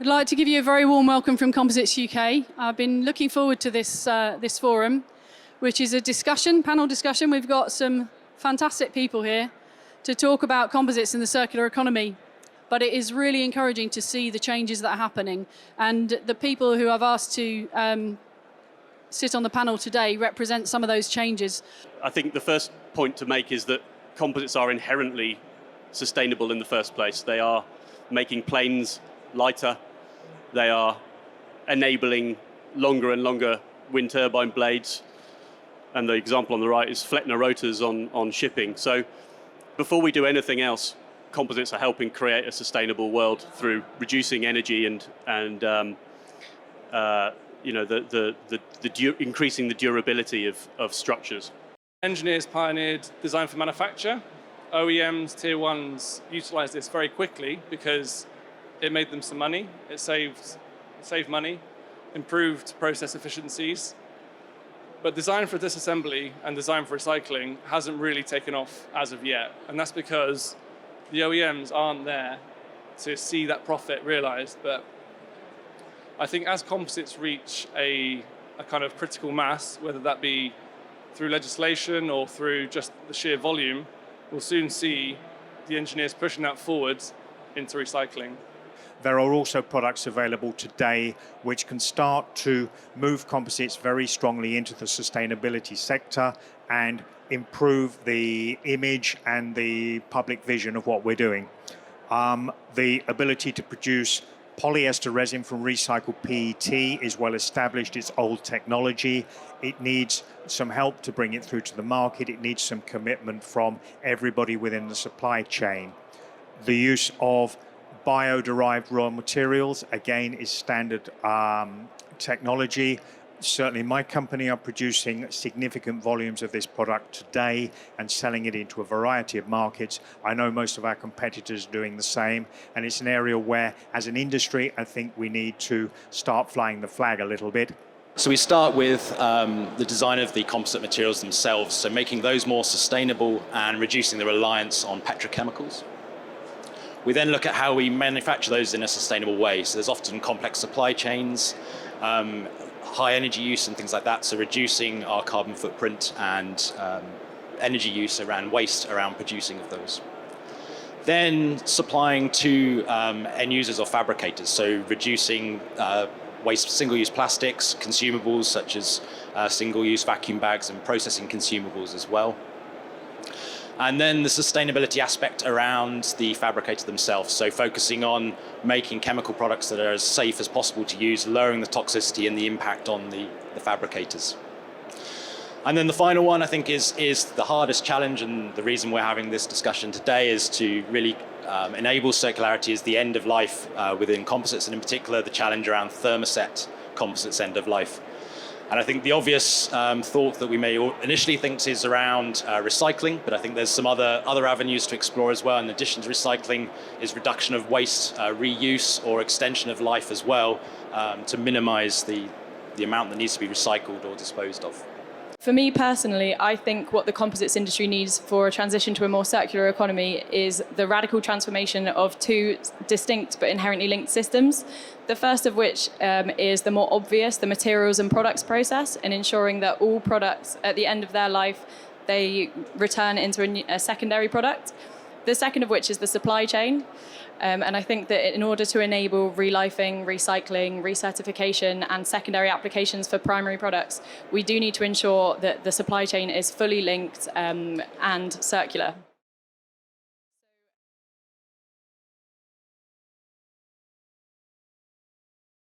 I'd like to give you a very warm welcome from Composites UK. I've been looking forward to this forum, which is a panel discussion. We've got some fantastic people here to talk about composites and the circular economy. But it is really encouraging to see the changes that are happening. And the people who I've asked to sit on the panel today represent some of those changes. I think the first point to make is that composites are inherently sustainable in the first place. They are making planes lighter. They are enabling longer and longer wind turbine blades. And the example on the right is Flettner rotors on shipping. So before we do anything else, composites are helping create a sustainable world through reducing energy and increasing the durability of structures. Engineers pioneered design for manufacture. OEMs, tier ones utilized this very quickly because it made them some money. It saved money, improved process efficiencies. But design for disassembly and design for recycling hasn't really taken off as of yet. And that's because the OEMs aren't there to see that profit realized. But I think as composites reach a kind of critical mass, whether that be through legislation or through just the sheer volume, we'll soon see the engineers pushing that forward into recycling. There are also products available today which can start to move composites very strongly into the sustainability sector and improve the image and the public vision of what we're doing. The ability to produce polyester resin from recycled PET is well established. It's old technology. It needs some help to bring it through to the market. It needs some commitment from everybody within the supply chain. The use of bio-derived raw materials, again, is standard technology. Certainly my company are producing significant volumes of this product today and selling it into a variety of markets. I know most of our competitors are doing the same, and it's an area where, as an industry, I think we need to start flying the flag a little bit. So we start with the design of the composite materials themselves, so making those more sustainable and reducing the reliance on petrochemicals. We then look at how we manufacture those in a sustainable way. So there's often complex supply chains, high energy use and things like that, so reducing our carbon footprint and energy use around waste around producing of those. Then supplying to end users or fabricators, so reducing waste, single-use plastics, consumables such as single-use vacuum bags, and processing consumables as well. And then the sustainability aspect around the fabricator themselves, so focusing on making chemical products that are as safe as possible to use, lowering the toxicity and the impact on the fabricators. And then the final one, I think, is the hardest challenge, and the reason we're having this discussion today is to really enable circularity as the end of life within composites, and in particular the challenge around thermoset composites end of life. And I think the obvious thought that we may initially think is around recycling, but I think there's some other avenues to explore as well. In addition to recycling, is reduction of waste, reuse, or extension of life as well, to minimize the amount that needs to be recycled or disposed of. For me personally, I think what the composites industry needs for a transition to a more circular economy is the radical transformation of two distinct but inherently linked systems. The first of which is the more obvious, the materials and products process, and ensuring that all products at the end of their life, they return into a secondary product. The second of which is the supply chain. And I think that in order to enable relifing, recycling, recertification, and secondary applications for primary products, we do need to ensure that the supply chain is fully linked and circular.